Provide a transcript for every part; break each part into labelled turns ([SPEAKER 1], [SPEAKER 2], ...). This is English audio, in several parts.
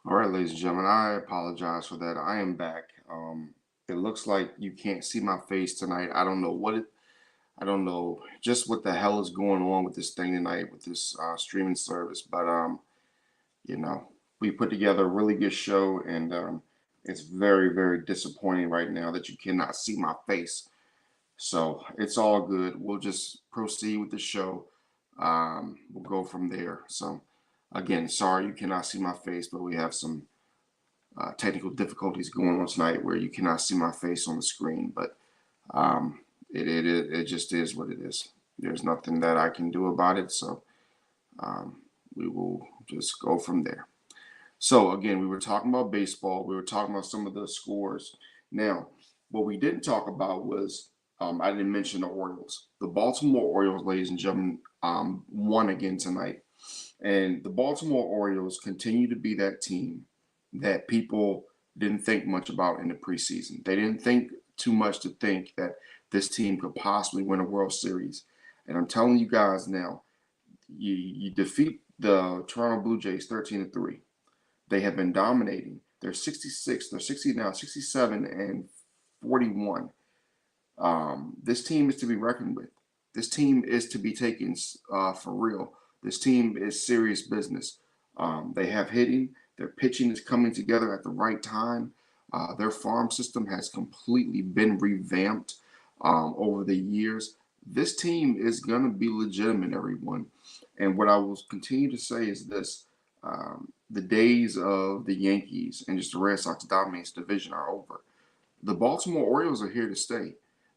[SPEAKER 1] All right, ladies and gentlemen, I apologize for that. I am back. It looks like you can't see my face tonight. I don't know just what the hell is going on with this thing tonight with this streaming service. But you know, we put together a really good show, and it's very, very disappointing right now that you cannot see my face. So it's all good. We'll just proceed with the show. We'll go from there. So again, sorry you cannot see my face, but we have some technical difficulties going on tonight where you cannot see my face on the screen, but it just is what it is. There's nothing that I can do about it, so we will just go from there. So again, we were talking about baseball. We were talking about some of the scores. Now, what we didn't talk about was I didn't mention the Orioles. The Baltimore Orioles, ladies and gentlemen, won again tonight, and the Baltimore Orioles continue to be that team that people didn't think much about in the preseason. They didn't think too much to think that this team could possibly win a World Series. And I'm telling you guys now, you defeat the Toronto Blue Jays 13-3. They have been dominating. They're 66, they're 60 now, 67 and 41. This team is to be reckoned with. This team is to be taken for real. This team is serious business. They have hitting. Their pitching is coming together at the right time. Their farm system has completely been revamped over the years. This team is going to be legitimate, everyone. And what I will continue to say is this. The days of the Yankees and just the Red Sox dominates division are over. The Baltimore Orioles are here to stay.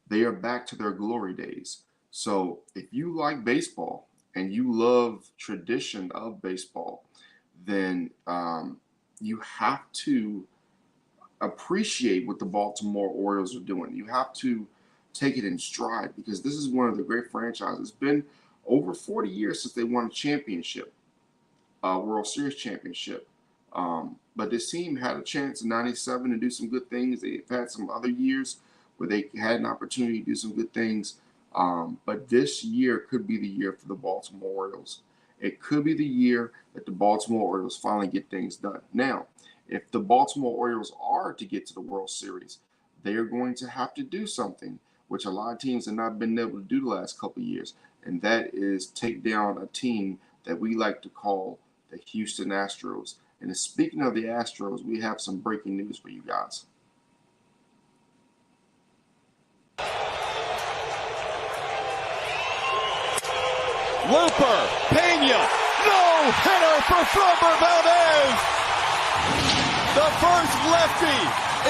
[SPEAKER 1] They are back to their glory days. So if you like baseball and you love tradition of baseball, then you have to appreciate what the Baltimore Orioles are doing. You have to take it in stride because this is one of the great franchises. It's been over 40 years since they won a championship, World Series championship. But this team had a chance in '97 to do some good things. They've had some other years where they had an opportunity to do some good things. But this year could be the year for the Baltimore Orioles. It could be the year that the Baltimore Orioles finally get things done. Now, if the Baltimore Orioles are to get to the World Series, they are going to have to do something, which a lot of teams have not been able to do the last couple of years, and that is take down a team that we like to call the Houston Astros. And speaking of the Astros, we have some breaking news for you guys.
[SPEAKER 2] Looper, Pena, no-hitter for Framber Valdez! The first lefty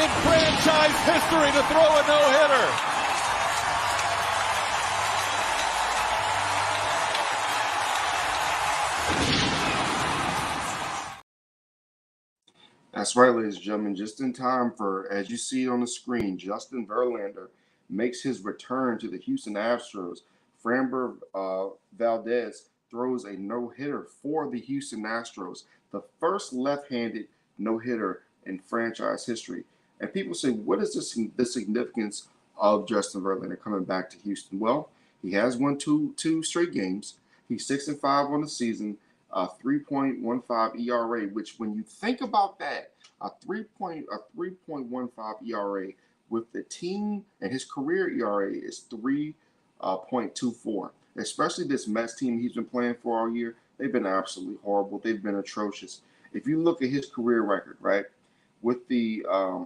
[SPEAKER 2] in franchise history to throw a no-hitter.
[SPEAKER 1] That's right, ladies and gentlemen, just in time for, as you see on the screen, Justin Verlander makes his return to the Houston Astros. Framber Valdez throws a no-hitter for the Houston Astros, the first left-handed no-hitter in franchise history. And people say, what is the significance of Justin Verlander coming back to Houston? Well, he has won two straight games. He's 6-5 on the season, 3.15 ERA, which when you think about that, a 3.15 ERA with the team, and his career ERA is 3.24. Especially this Mets team he's been playing for all year, they've been absolutely horrible. They've been atrocious. If you look at his career record, right, with the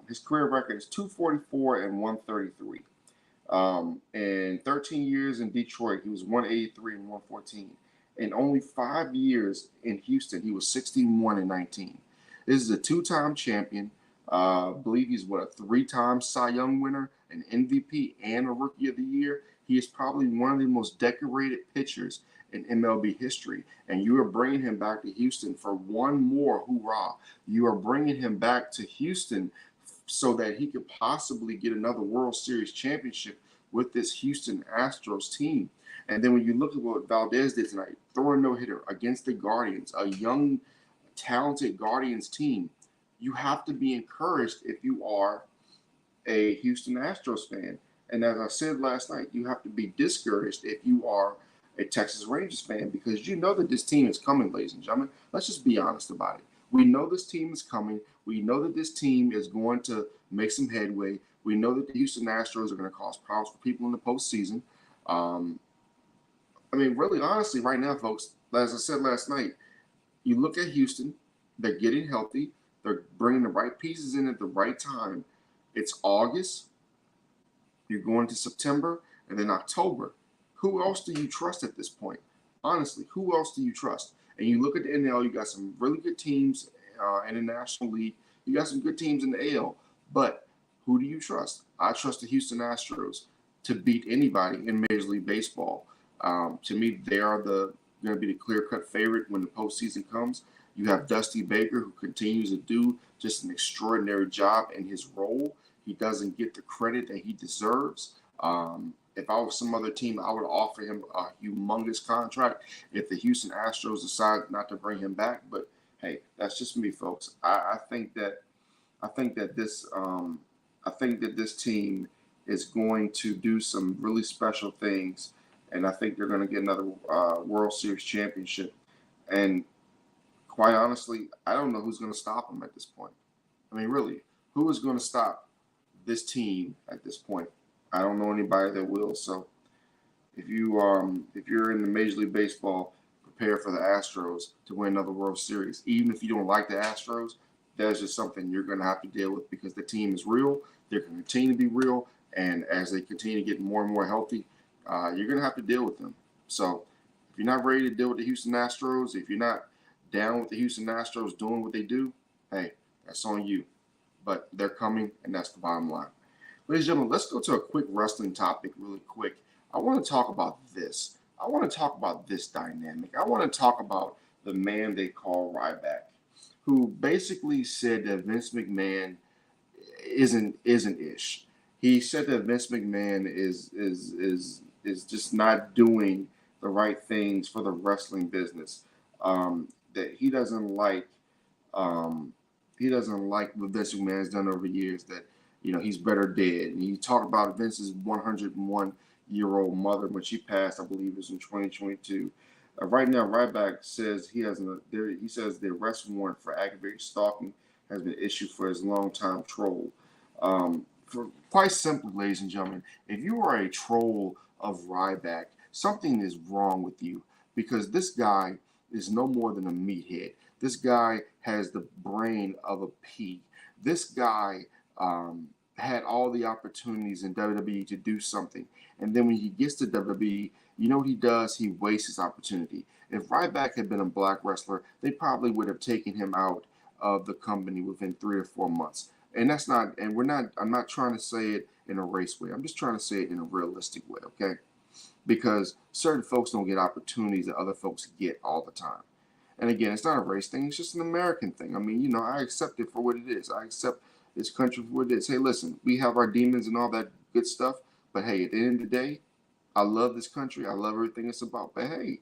[SPEAKER 1] his career record is 244 and 133. In 13 years in Detroit, he was 183 and 114. In only 5 years in Houston, he was 61 and 19. This is a two-time champion. I believe he's a 3-time Cy Young winner, an MVP, and a Rookie of the Year. He is probably one of the most decorated pitchers in MLB history. And you are bringing him back to Houston for one more hoorah. You are bringing him back to Houston so that he could possibly get another World Series championship with this Houston Astros team. And then when you look at what Valdez did tonight, throwing a no-hitter against the Guardians, a young, talented Guardians team, you have to be encouraged if you are a Houston Astros fan. And as I said last night, you have to be discouraged if you are a Texas Rangers fan because you know that this team is coming, ladies and gentlemen. Let's just be honest about it. We know this team is coming. We know that this team is going to make some headway. We know that the Houston Astros are going to cause problems for people in the postseason. Um, I mean, really, honestly, right now, folks, as I said last night, you look at Houston, they're getting healthy. They're bringing the right pieces in at the right time. It's August. You're going to September and then October. Who else do you trust at this point? Honestly, who else do you trust? And you look at the NL, you got some really good teams in the National League. You got some good teams in the AL. But who do you trust? I trust the Houston Astros to beat anybody in Major League Baseball. To me, they are going to be the clear-cut favorite when the postseason comes. You have Dusty Baker, who continues to do just an extraordinary job in his role. He doesn't get the credit that he deserves. If I was some other team, I would offer him a humongous contract if the Houston Astros decide not to bring him back. But hey, that's just me, folks. I think that this team is going to do some really special things, and I think they're going to get another World Series championship. And quite honestly, I don't know who's going to stop them at this point. I mean, really, who is going to stop this team at this point? I don't know anybody that will. So if you're in the Major League Baseball, prepare for the Astros to win another World Series. Even if you don't like the Astros, that's just something you're going to have to deal with because the team is real. They're going to continue to be real, and as they continue to get more and more healthy, you're going to have to deal with them. So if you're not ready to deal with the Houston Astros, if you're not down with the Houston Astros doing what they do, hey, that's on you. But they're coming, and that's the bottom line. Ladies and gentlemen, let's go to a quick wrestling topic really quick. I want to talk about this. I want to talk about this dynamic. I want to talk about the man they call Ryback, who basically said that Vince McMahon isn't ish. He said that Vince McMahon is just not doing the right things for the wrestling business. That he doesn't like what Vince McMahon has done over the years. That he's better dead. And he talked about Vince's 101-year-old mother when she passed. I believe it was in 2022. Right now, Ryback says he says the arrest warrant for aggravated stalking has been issued for his longtime troll. For quite simple, ladies and gentlemen, if you are a troll of Ryback, something is wrong with you because this guy is no more than a meathead. This guy has the brain of a pea. This guy had all the opportunities in WWE to do something. And then when he gets to WWE, you know what he does? He wastes his opportunity. If Ryback had been a black wrestler, they probably would have taken him out of the company within 3 or 4 months. And I'm not trying to say it in a race way. I'm just trying to say it in a realistic way, okay? Because certain folks don't get opportunities that other folks get all the time. And again, it's not a race thing. It's just an American thing. I mean, I accept it for what it is. I accept this country for what it is. Hey, listen, we have our demons and all that good stuff. But hey, at the end of the day, I love this country. I love everything it's about. But hey,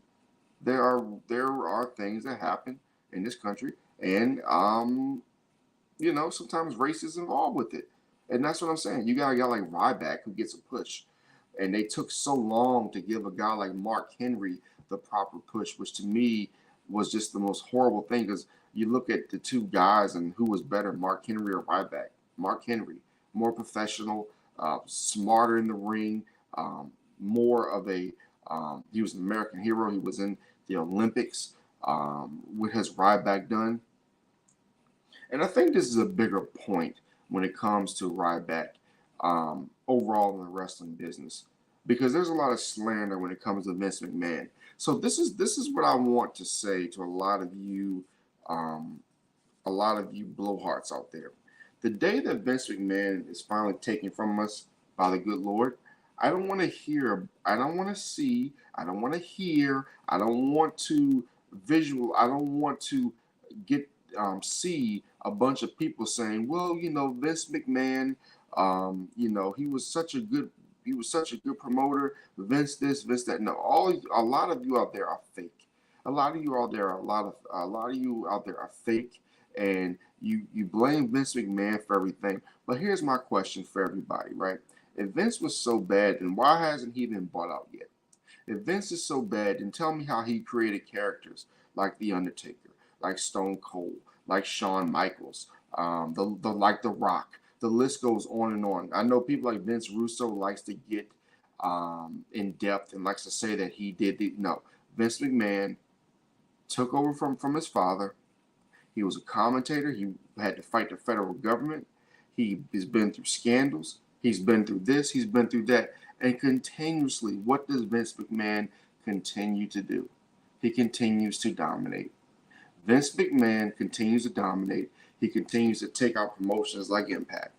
[SPEAKER 1] there are things that happen in this country. And, sometimes race is involved with it. And that's what I'm saying. You got a guy like Ryback who gets a push. And they took so long to give a guy like Mark Henry the proper push, which to me was just the most horrible thing because you look at the two guys and who was better, Mark Henry or Ryback. Mark Henry, more professional, smarter in the ring, more of a he was an American hero. He was in the Olympics. What has Ryback done? And I think this is a bigger point when it comes to Ryback overall in the wrestling business, because there's a lot of slander when it comes to Vince McMahon. So this is what I want to say to a lot of you blowhards out there. The day that Vince McMahon is finally taken from us by the good Lord, I don't want to hear, I don't want to see, I don't want to hear, I don't want to I don't want to get see a bunch of people saying, well, Vince McMahon, he was such a good promoter. Vince this, Vince that. No, a lot of you out there are fake. A lot of you out there are fake, and you blame Vince McMahon for everything. But here's my question for everybody, right? If Vince was so bad, then why hasn't he been bought out yet? If Vince is so bad, then tell me how he created characters like The Undertaker, like Stone Cold, like Shawn Michaels, the like The Rock. The list goes on and on. I know people like Vince Russo likes to get in depth and likes to say that he did the no. Vince McMahon took over from his father. He was a commentator. He had to fight the federal government. He has been through scandals. He's been through this. He's been through that. And continuously, what does Vince McMahon continue to do? He continues to dominate. Vince McMahon continues to dominate. He continues to take out promotions like Impact,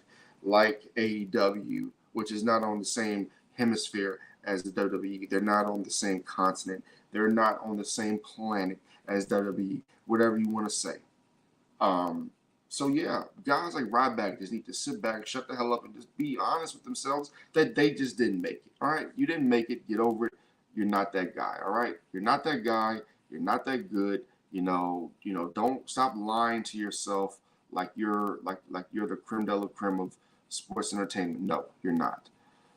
[SPEAKER 1] like AEW, which is not on the same hemisphere as the WWE. They're not on the same continent. They're not on the same planet as WWE, whatever you want to say. Um, so yeah, guys like Ryback just need to sit back, shut the hell up, and just be honest with themselves that they just didn't make it. All right, you didn't make it. Get over it. You're not that guy. All right, you're not that guy. You're not that good. Don't stop lying to yourself like you're the creme de la creme of sports entertainment. No, you're not.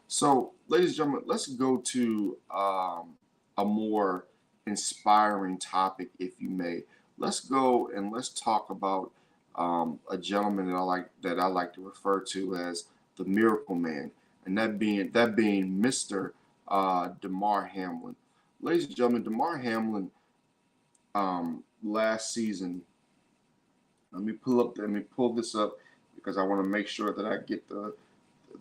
[SPEAKER 1] So, ladies and gentlemen, let's go to a more inspiring topic, if you may. Let's go and let's talk about a gentleman that I like to refer to as the Miracle Man, and that being Mr. Damar Hamlin. Ladies and gentlemen, Damar Hamlin last season. Let me pull this up because I want to make sure that I get the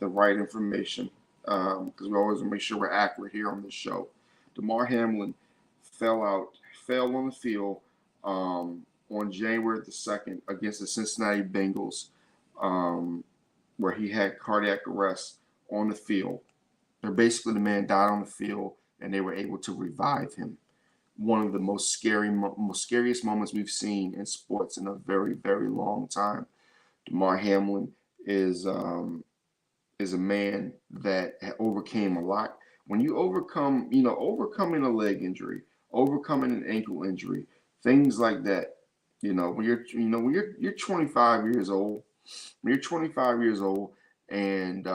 [SPEAKER 1] right information because we always want to make sure we're accurate here on this show. Damar Hamlin fell on the field on January the 2nd against the Cincinnati Bengals, where he had cardiac arrest on the field. Basically, the man died on the field, and they were able to revive him. One of the most scariest moments we've seen in sports in a very, very long time. Damar Hamlin is is a man that overcame a lot. When you overcoming a leg injury, overcoming an ankle injury, things like that. When you're 25 years old, and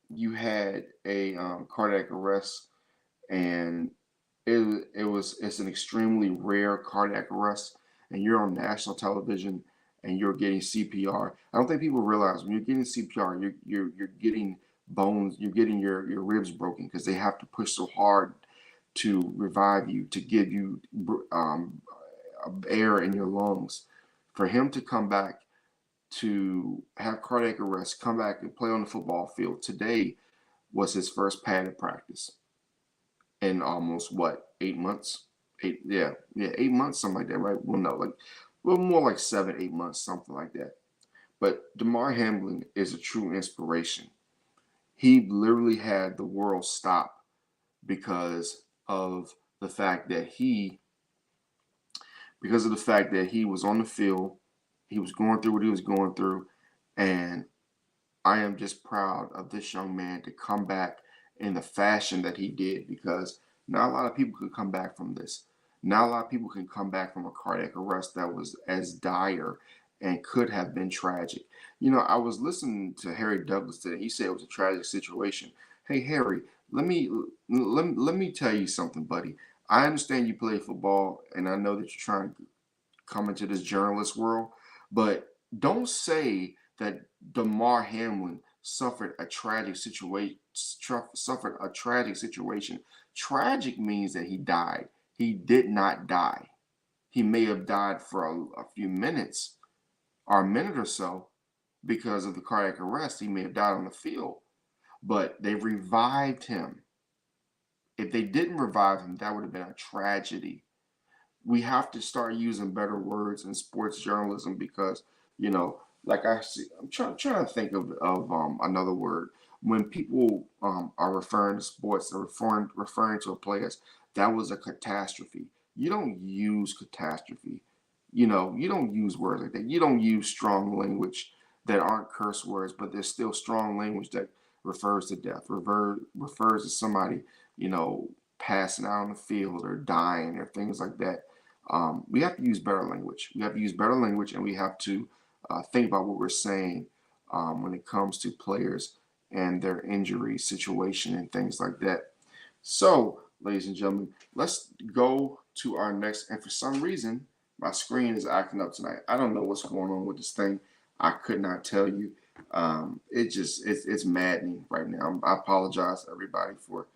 [SPEAKER 1] you had a cardiac arrest, and it's an extremely rare cardiac arrest, and you're on national television and you're getting CPR. I don't think people realize when you're getting CPR, you're getting bones, you're getting your ribs broken because they have to push so hard to revive you, to give you um, air in your lungs. For him to come back to have cardiac arrest, come back and play on the football field today was his first padded practice in almost what, 8 months? 8 months, something like that, right? Well, no, like more like 7, 8 months, something like that. But Damar Hamlin is a true inspiration. He literally had the world stop because of the fact that he was on the field, he was going through what he was going through, and I am just proud of this young man to come back in the fashion that he did because not a lot of people can come back from this. Not a lot of people can come back from a cardiac arrest that was as dire and could have been tragic. I was listening to Harry Douglas today. He said it was a tragic situation. Hey, Harry, let me tell you something, buddy. I understand you play football, and I know that you're trying to come into this journalist world, but don't say that Damar Hamlin suffered a tragic situation. Suffered a tragic situation. Tragic means that he died. He did not die. He may have died for a few minutes or a minute or so because of the cardiac arrest. He may have died on the field, but they revived him. If they didn't revive him, that would have been a tragedy. We have to start using better words in sports journalism because, like I see, I'm trying to think of another word. When people are referring to sports, they're referring to a players, that was a catastrophe. You don't use catastrophe. You don't use words like that. You don't use strong language that aren't curse words, but there's still strong language that refers to death, refers to somebody, passing out on the field or dying or things like that. We have to use better language. We have to use better language, and we have to think about what we're saying when it comes to players and their injury situation and things like that. So, ladies and gentlemen, let's go to our next. And for some reason, My screen is acting up tonight. I don't know what's going on with this thing. I could not tell you. It's maddening right now. I apologize to everybody for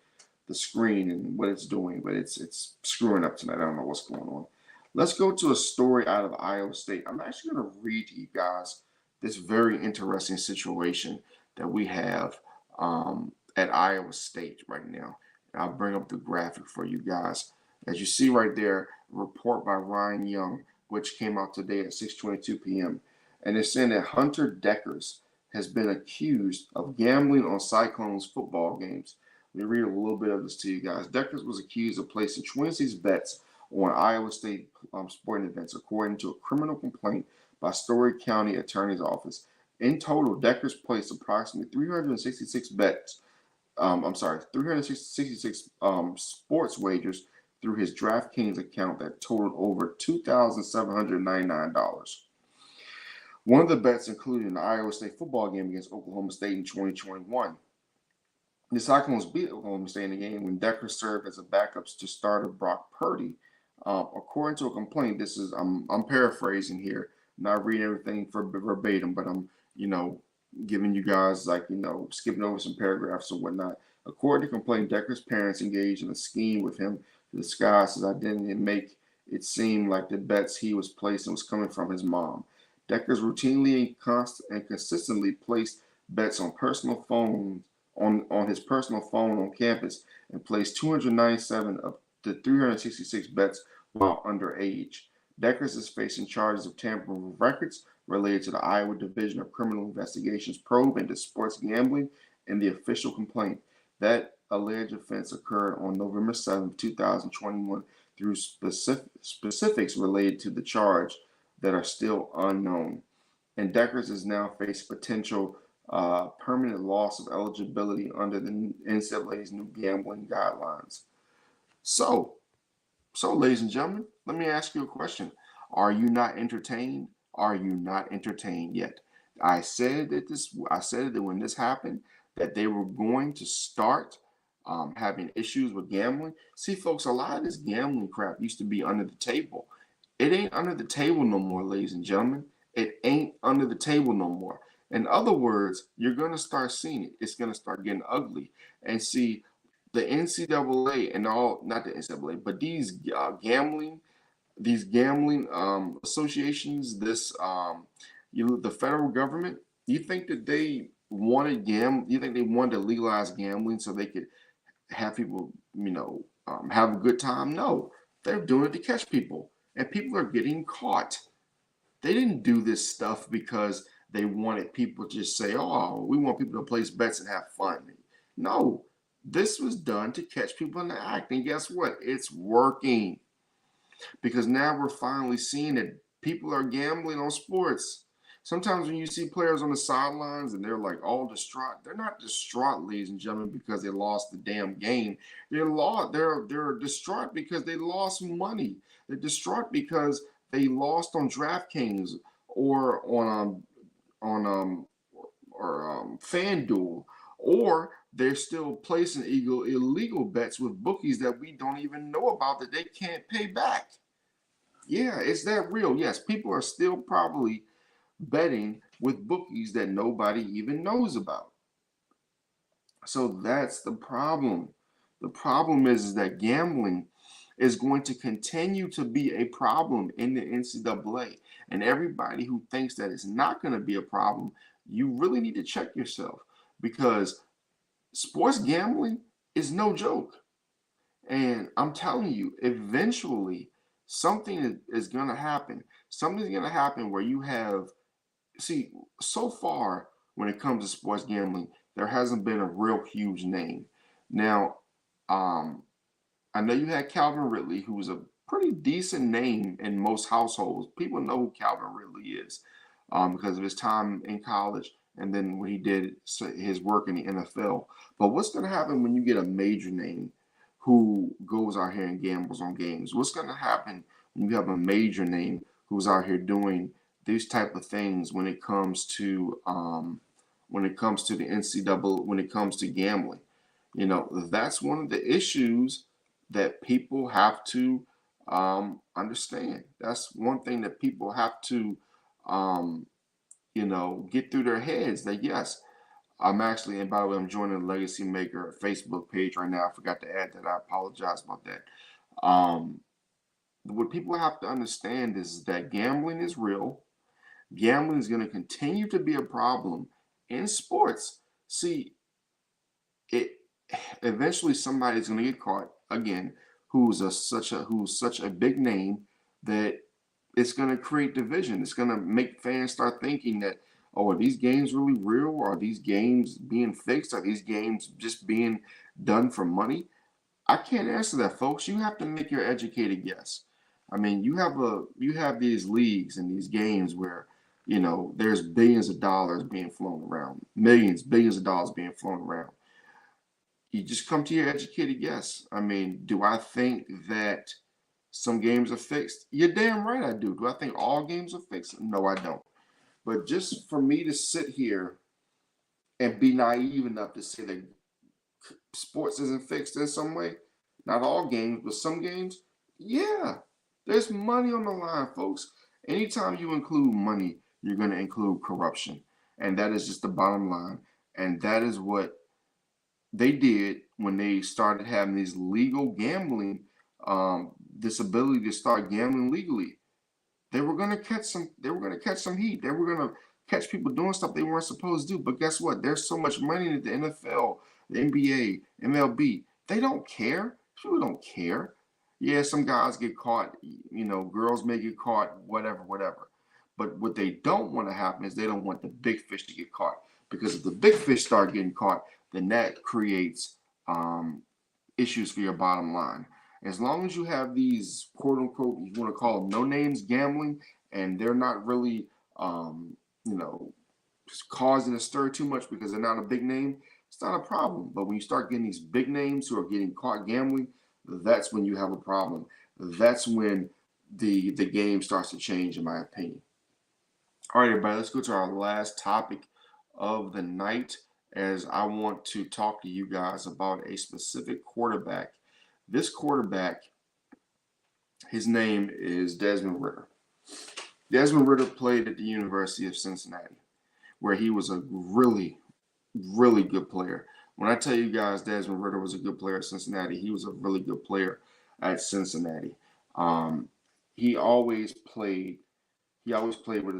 [SPEAKER 1] the screen and what it's doing, but it's screwing up tonight. I don't know what's going on. Let's go to a story out of Iowa State. I'm actually going to read to you guys this very interesting situation that we have at Iowa State right now. And I'll bring up the graphic for you guys. As you see right there, a report by Ryan Young, which came out today at 6:22 p.m. And it's saying that Hunter Deckers has been accused of gambling on Cyclones football games. Let me read a little bit of this to you guys. Deckers was accused of placing 26 bets on Iowa State sporting events, according to a criminal complaint by Story County Attorney's Office. In total, Deckers placed approximately 366 bets. 366 sports wagers through his DraftKings account that totaled over $2,799. One of the bets included an Iowa State football game against Oklahoma State in 2021. The Cyclones beat Oklahoma State in the game when Decker served as a backup to starter Brock Purdy. According to a complaint, this is I'm paraphrasing here, not reading everything for verbatim, but I'm giving you guys skipping over some paragraphs or whatnot. According to complaint, Decker's parents engaged in a scheme with him to disguise his identity and make it seem like the bets he was placing was coming from his mom. Deckers routinely and consistently placed bets on personal phones on his personal phone on campus and placed 297 of the 366 bets while underage. Deckers is facing charges of tampering with records related to the Iowa Division of Criminal Investigations probe into sports gambling and the official complaint. That alleged offense occurred on November 7, 2021 through specifics related to the charge that are still unknown. And Deckers is now facing potential permanent loss of eligibility under the NCAA's new gambling guidelines. So, ladies and gentlemen, let me ask you a question. Are you not entertained? Are you not entertained yet? I said that when this happened, that they were going to start having issues with gambling. See, folks, a lot of this gambling crap used to be under the table. It ain't under the table no more, ladies and gentlemen. It ain't under the table no more. In other words, you're going to start seeing it. It's going to start getting ugly. And see, the NCAA and all, not the NCAA, but these gambling associations, the federal government, you think that they wanted you think they wanted to legalize gambling so they could have people, have a good time? No, they're doing it to catch people, and people are getting caught. They didn't do this stuff because they wanted people to just say, oh, we want people to place bets and have fun. No, this was done to catch people in the act. And guess what? It's working. Because now we're finally seeing that people are gambling on sports. Sometimes when you see players on the sidelines and they're like all distraught, they're not distraught, ladies and gentlemen, because they lost the damn game. They're distraught because they lost money. They're distraught because they lost on DraftKings or on FanDuel, or they're still placing illegal bets with bookies that we don't even know about that they can't pay back. Yeah, it's that real. Yes, people are still probably betting with bookies that nobody even knows about. So that's the problem. The problem is that gambling is going to continue to be a problem in the NCAA. And everybody who thinks that it's not going to be a problem, you really need to check yourself, because sports gambling is no joke. And I'm telling you, eventually something is going to happen. Something's going to happen where you have, so far when it comes to sports gambling, there hasn't been a real huge name. Now, I know you had Calvin Ridley, who was a pretty decent name in most households. People know who Calvin Ridley is because of his time in college and then when he did his work in the NFL. But what's going to happen when you get a major name who goes out here and gambles on games? What's going to happen when you have a major name who's out here doing these type of things when it comes to the NCAA, when it comes to gambling? That's one of the issues that people have to understand. That's one thing that people have to, um, get through their heads that yes, I'm actually, and by the way, I'm joining the Legacy Maker Facebook page right now. I forgot to add that. I apologize about that. Um, what people have to understand is that gambling is real. Gambling is going to continue to be a problem in sports. See, it eventually somebody's going to get caught again, who's such a big name that it's going to create division. It's going to make fans start thinking that, oh, are these games really real? Are these games being fixed? Are these games just being done for money? I can't answer that, folks. You have to make your educated guess. I mean, you have these leagues and these games where there's billions of dollars being flown around, millions, billions of dollars being flown around. You just come to your educated guess. I mean, do I think that some games are fixed? You're damn right I do. Do I think all games are fixed? No, I don't. But just for me to sit here and be naive enough to say that sports isn't fixed in some way, not all games, but some games, yeah, there's money on the line, folks. Anytime you include money, you're going to include corruption. And that is just the bottom line. And that is what they did when they started having these legal gambling, this ability to start gambling legally. They were going to catch some. They were going to catch some heat. They were going to catch people doing stuff they weren't supposed to do. But guess what? There's so much money in the NFL, the NBA, MLB. They don't care. People don't care. Yeah, some guys get caught. Girls may get caught. Whatever, whatever. But what they don't want to happen is they don't want the big fish to get caught, because if the big fish start getting caught, then that creates issues for your bottom line. As long as you have these quote unquote, you want to call them no names gambling, and they're not really, you know, just causing a stir too much because they're not a big name, it's not a problem. But when you start getting these big names who are getting caught gambling, that's when you have a problem. That's when the game starts to change, in my opinion. All right, everybody, let's go to our last topic of the night, as I want to talk to you guys about a specific quarterback. This quarterback, his name is Desmond Ridder. Desmond Ridder played at the University of Cincinnati, where he was a really, really good player. When I tell you guys Desmond Ridder was a good player at Cincinnati, he was a really good player at Cincinnati. Um, he always played. He always played with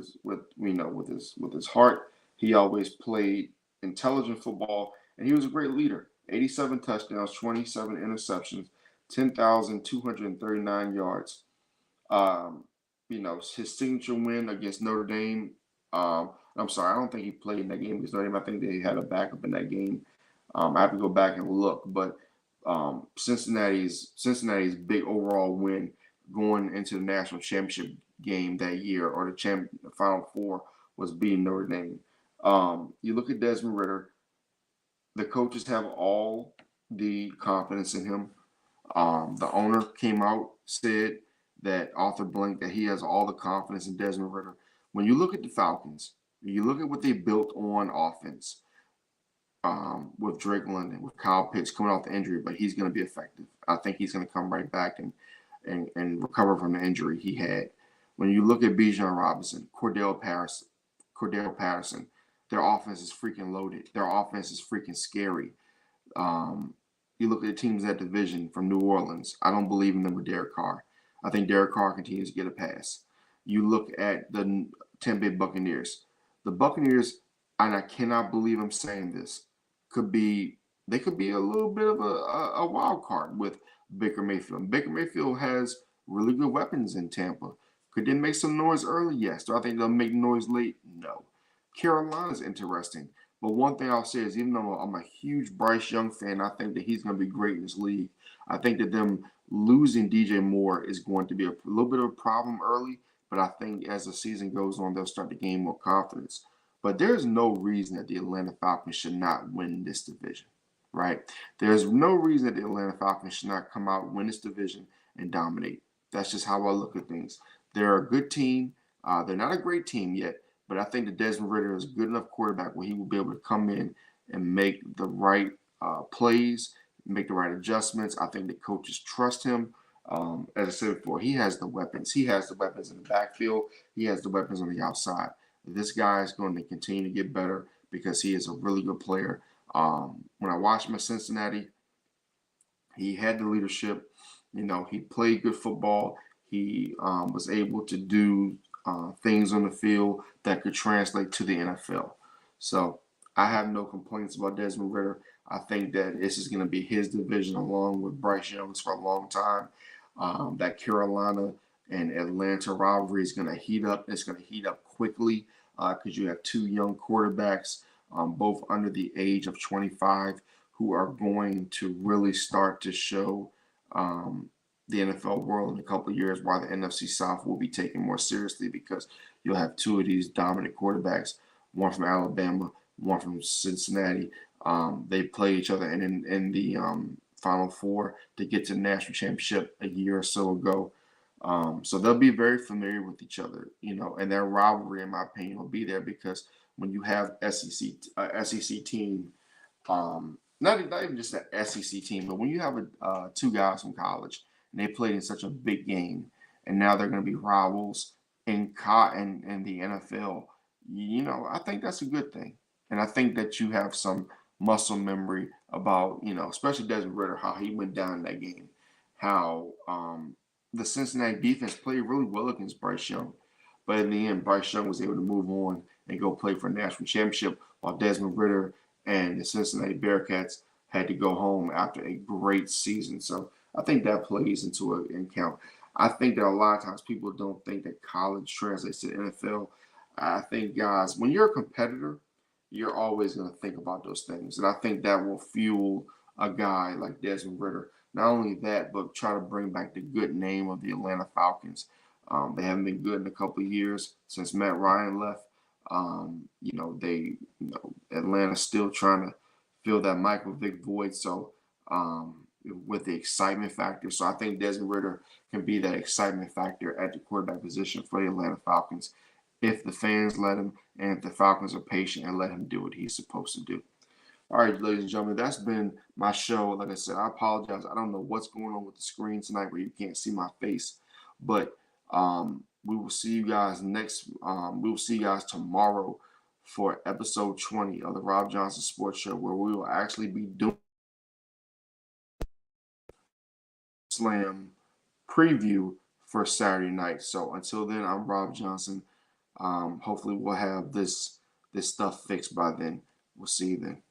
[SPEAKER 1] his heart. He always played intelligent football, and he was a great leader. 87 touchdowns, 27 interceptions, 10,239 yards. His signature win against Notre Dame. I'm sorry, I don't think he played in that game against Notre Dame. I think they had a backup in that game. I have to go back and look, but Cincinnati's big overall win going into the national championship game that year, or the Final Four, was beating Notre Dame. You look at Desmond Ridder. The coaches have all the confidence in him. The owner came out, said that Arthur Blank, that he has all the confidence in Desmond Ridder. When you look at the Falcons, you look at what they built on offense, with Drake London, with Kyle Pitts coming off the injury, but he's going to be effective. I think he's going to come right back and recover from the injury he had. When you look at Bijan Robinson, Cordell Patterson, their offense is freaking loaded. Their offense is freaking scary. You look at the teams in that division from New Orleans. I don't believe in them with Derek Carr. I think Derek Carr continues to get a pass. You look at the Tampa Bay Buccaneers. The Buccaneers, and I cannot believe I'm saying this, could be a little bit of a wild card with Baker Mayfield. Baker Mayfield has really good weapons in Tampa. Could they make some noise early? Yes. Do I think they'll make noise late? No. Carolina's interesting. But one thing I'll say is, even though I'm a huge Bryce Young fan, I think that he's going to be great in this league. I think that them losing DJ Moore is going to be a little bit of a problem early, but I think as the season goes on, they'll start to gain more confidence. But there's no reason that the Atlanta Falcons should not win this division, right? There's no reason that the Atlanta Falcons should not come out, win this division, and dominate. That's just how I look at things. They're a good team. They're not a great team yet, but I think that Desmond Ridder is a good enough quarterback where he will be able to come in and make the right plays, make the right adjustments. I think the coaches trust him. As I said before, he has the weapons. He has the weapons in the backfield. He has the weapons on the outside. This guy is going to continue to get better because he is a really good player. When I watched him at Cincinnati, he had the leadership. He played good football. He was able to do things on the field that could translate to the NFL. So I have no complaints about Desmond Ritter. I think that this is going to be his division along with Bryce Young's for a long time. That Carolina and Atlanta rivalry is going to heat up. It's going to heat up quickly because you have two young quarterbacks, both under the age of 25, who are going to really start to show the NFL world in a couple of years why the NFC South will be taken more seriously because you'll have two of these dominant quarterbacks, one from Alabama, one from Cincinnati. They play each other in the Final Four to get to the national championship a year or so ago. So they'll be very familiar with each other, and their rivalry, in my opinion, will be there because when you have SEC team, not even just an SEC team, but when you have two guys from college and they played in such a big game, and now they're going to be rivals in the NFL, I think that's a good thing, and I think that you have some muscle memory about, especially Desmond Ritter, how he went down in that game, how the Cincinnati defense played really well against Bryce Young. But in the end, Bryce Young was able to move on and go play for a national championship, while Desmond Ritter and the Cincinnati Bearcats had to go home after a great season. So I think that plays into an account. I think that a lot of times people don't think that college translates to the NFL. I think, guys, when you're a competitor, you're always going to think about those things. And I think that will fuel a guy like Desmond Ritter. Not only that, but try to bring back the good name of the Atlanta Falcons. They haven't been good in a couple of years since Matt Ryan left. Atlanta's still trying to fill that Michael Vick void. So with the excitement factor, so I think Desmond Ritter can be that excitement factor at the quarterback position for the Atlanta Falcons if the fans let him and if the Falcons are patient and let him do what he's supposed to do. All right, ladies and gentlemen, that's been my show. Like I said, I apologize. I don't know what's going on with the screen tonight where you can't see my face, but we will see you guys we will see you guys tomorrow for episode 20 of the Rob Johnson Sports Show, where we will actually be doing Slam preview for Saturday night. So until then, I'm Rob Johnson. Hopefully, we'll have this stuff fixed by then. We'll see you then.